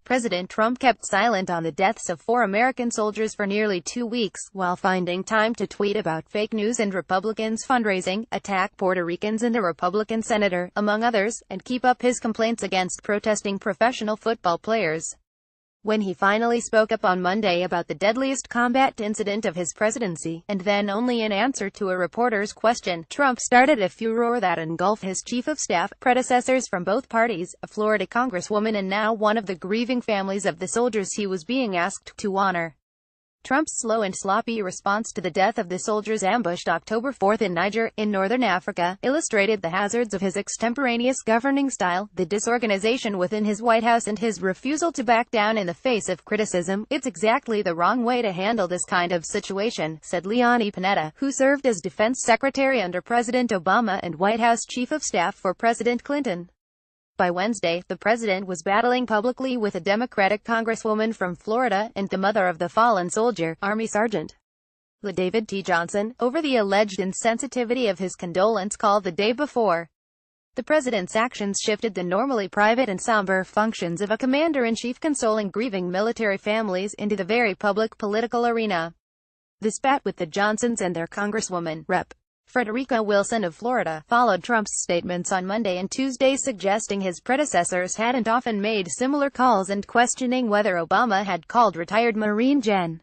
President Trump kept silent on the deaths of 4 American soldiers for nearly 2 weeks, while finding time to tweet about fake news and Republicans fundraising, attack Puerto Ricans and a Republican senator, among others, and keep up his complaints against protesting professional football players. When he finally spoke up on Monday about the deadliest combat incident of his presidency, and then only in answer to a reporter's question, Trump started a furor that engulfed his chief of staff, predecessors from both parties, a Florida congresswoman and now one of the grieving families of the soldiers he was being asked to honor. Trump's slow and sloppy response to the death of the soldiers ambushed October 4 in Niger, in northern Africa, illustrated the hazards of his extemporaneous governing style, the disorganization within his White House and his refusal to back down in the face of criticism. "It's exactly the wrong way to handle this kind of situation," said Leonie Panetta, who served as defense secretary under President Obama and White House chief of staff for President Clinton. By Wednesday, the president was battling publicly with a Democratic congresswoman from Florida, and the mother of the fallen soldier, Army Sergeant David T. Johnson, over the alleged insensitivity of his condolence call the day before. The president's actions shifted the normally private and somber functions of a commander-in-chief consoling grieving military families into the very public political arena. The spat with the Johnsons and their congresswoman, Rep. Frederica Wilson of Florida, followed Trump's statements on Monday and Tuesday suggesting his predecessors hadn't often made similar calls and questioning whether Obama had called retired Marine Gen.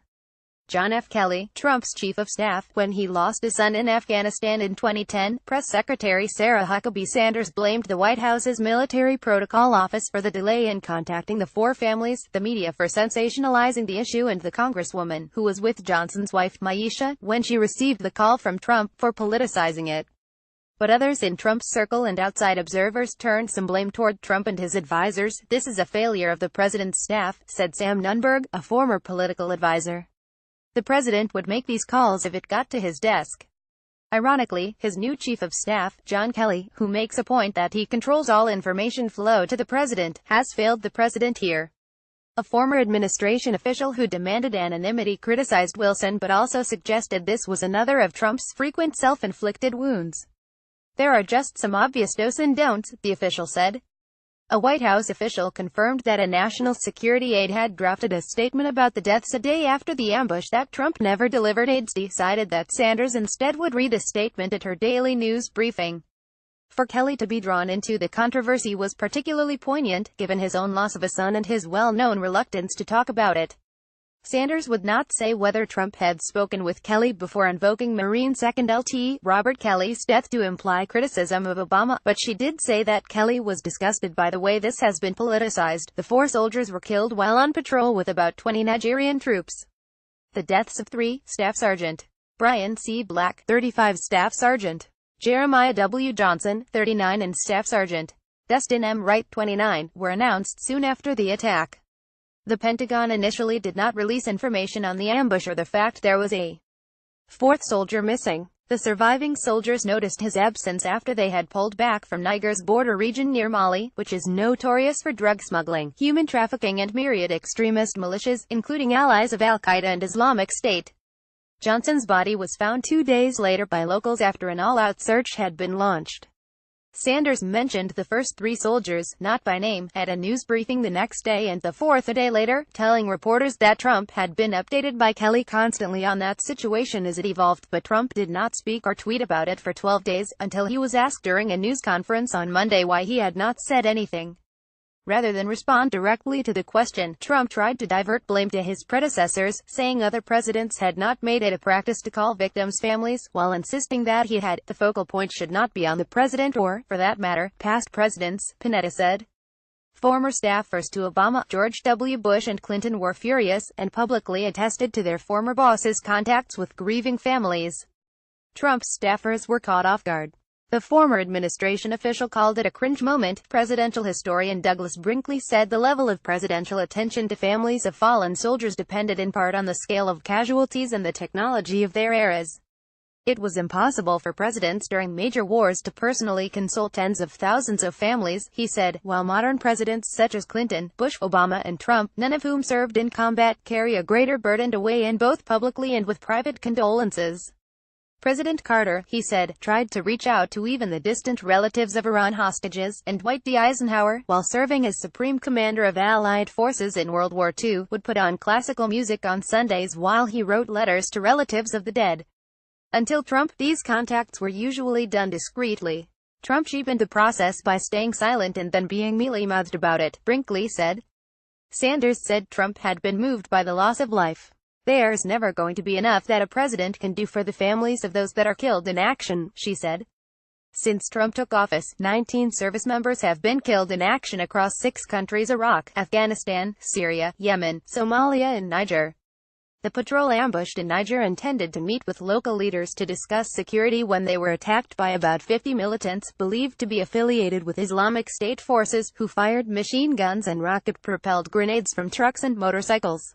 John F. Kelly, Trump's chief of staff, when he lost his son in Afghanistan in 2010. Press Secretary Sarah Huckabee Sanders blamed the White House's Military Protocol Office for the delay in contacting the 4 families, the media for sensationalizing the issue, and the congresswoman, who was with Johnson's wife, Maisha, when she received the call from Trump, for politicizing it. But others in Trump's circle and outside observers turned some blame toward Trump and his advisors. "This is a failure of the president's staff," said Sam Nunberg, a former political advisor. "The president would make these calls if it got to his desk." Ironically, his new chief of staff, John Kelly, who makes a point that he controls all information flow to the president, has failed the president here. A former administration official who demanded anonymity criticized Wilson but also suggested this was another of Trump's frequent self-inflicted wounds. "There are just some obvious do's and don'ts," the official said. A White House official confirmed that a national security aide had drafted a statement about the deaths a day after the ambush that Trump never delivered. Aides decided that Sanders instead would read the statement at her daily news briefing. For Kelly to be drawn into the controversy was particularly poignant, given his own loss of a son and his well-known reluctance to talk about it. Sanders would not say whether Trump had spoken with Kelly before invoking Marine Second Lt. Robert Kelly's death to imply criticism of Obama, but she did say that Kelly was disgusted by the way this has been politicized. The 4 soldiers were killed while on patrol with about 20 Nigerian troops. The deaths of 3, Staff Sergeant Brian C. Black, 35, Staff Sergeant Jeremiah W. Johnson, 39, and Staff Sergeant Dustin M. Wright, 29, were announced soon after the attack. The Pentagon initially did not release information on the ambush or the fact there was a 4th soldier missing. The surviving soldiers noticed his absence after they had pulled back from Niger's border region near Mali, which is notorious for drug smuggling, human trafficking and myriad extremist militias, including allies of Al-Qaeda and Islamic State. Johnson's body was found 2 days later by locals after an all-out search had been launched. Sanders mentioned the first 3 soldiers, not by name, at a news briefing the next day and the 4th a day later, telling reporters that Trump had been updated by Kelly constantly on that situation as it evolved, but Trump did not speak or tweet about it for 12 days, until he was asked during a news conference on Monday why he had not said anything. Rather than respond directly to the question, Trump tried to divert blame to his predecessors, saying other presidents had not made it a practice to call victims' families, while insisting that he had. The focal point should not be on the president or, for that matter, past presidents, Panetta said. Former staffers to Obama, George W. Bush and Clinton were furious, and publicly attested to their former boss's contacts with grieving families. Trump's staffers were caught off guard. The former administration official called it a cringe moment. Presidential historian Douglas Brinkley said the level of presidential attention to families of fallen soldiers depended in part on the scale of casualties and the technology of their eras. It was impossible for presidents during major wars to personally console tens of thousands of families, he said, while modern presidents such as Clinton, Bush, Obama and Trump, none of whom served in combat, carry a greater burden to weigh in both publicly and with private condolences. President Carter, he said, tried to reach out to even the distant relatives of Iran hostages, and Dwight D. Eisenhower, while serving as Supreme Commander of Allied forces in World War II, would put on classical music on Sundays while he wrote letters to relatives of the dead. Until Trump, these contacts were usually done discreetly. Trump cheapened the process by staying silent and then being mealy-mouthed about it, Brinkley said. Sanders said Trump had been moved by the loss of life. There's never going to be enough that a president can do for the families of those that are killed in action, she said. Since Trump took office, 19 service members have been killed in action across 6 countries: Iraq, Afghanistan, Syria, Yemen, Somalia and Niger. The patrol ambushed in Niger intended to meet with local leaders to discuss security when they were attacked by about 50 militants, believed to be affiliated with Islamic State forces, who fired machine guns and rocket-propelled grenades from trucks and motorcycles.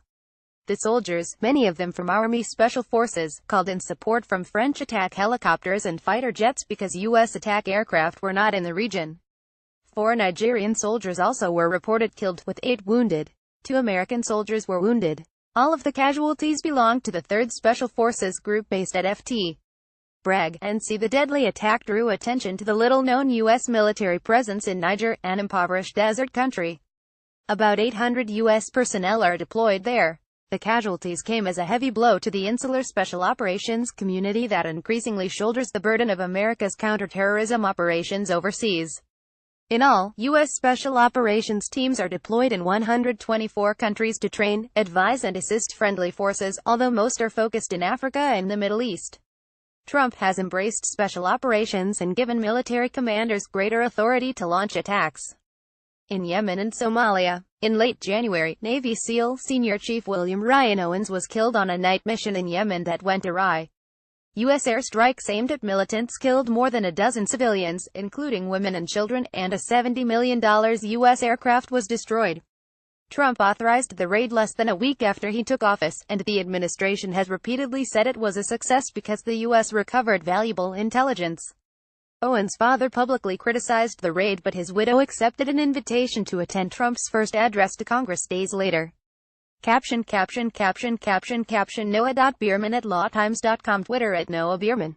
The soldiers, many of them from Army Special Forces, called in support from French attack helicopters and fighter jets because U.S. attack aircraft were not in the region. 4 Nigerian soldiers also were reported killed, with 8 wounded. 2 American soldiers were wounded. All of the casualties belonged to the 3rd Special Forces Group based at Ft. Bragg, NC. The deadly attack drew attention to the little-known U.S. military presence in Niger, an impoverished desert country. About 800 U.S. personnel are deployed there. The casualties came as a heavy blow to the insular special operations community that increasingly shoulders the burden of America's counterterrorism operations overseas. In all, U.S. Special Operations teams are deployed in 124 countries to train, advise and assist friendly forces, although most are focused in Africa and the Middle East. Trump has embraced special operations and given military commanders greater authority to launch attacks in Yemen and Somalia. In late January, Navy SEAL Senior Chief William Ryan Owens was killed on a night mission in Yemen that went awry. U.S. airstrikes aimed at militants killed more than a dozen civilians, including women and children, and a $70 million U.S. aircraft was destroyed. Trump authorized the raid less than a week after he took office, and the administration has repeatedly said it was a success because the U.S. recovered valuable intelligence. Owens' father publicly criticized the raid, but his widow accepted an invitation to attend Trump's first address to Congress days later. Caption Noah.Bierman at lawtimes.com, Twitter at Noah Bierman.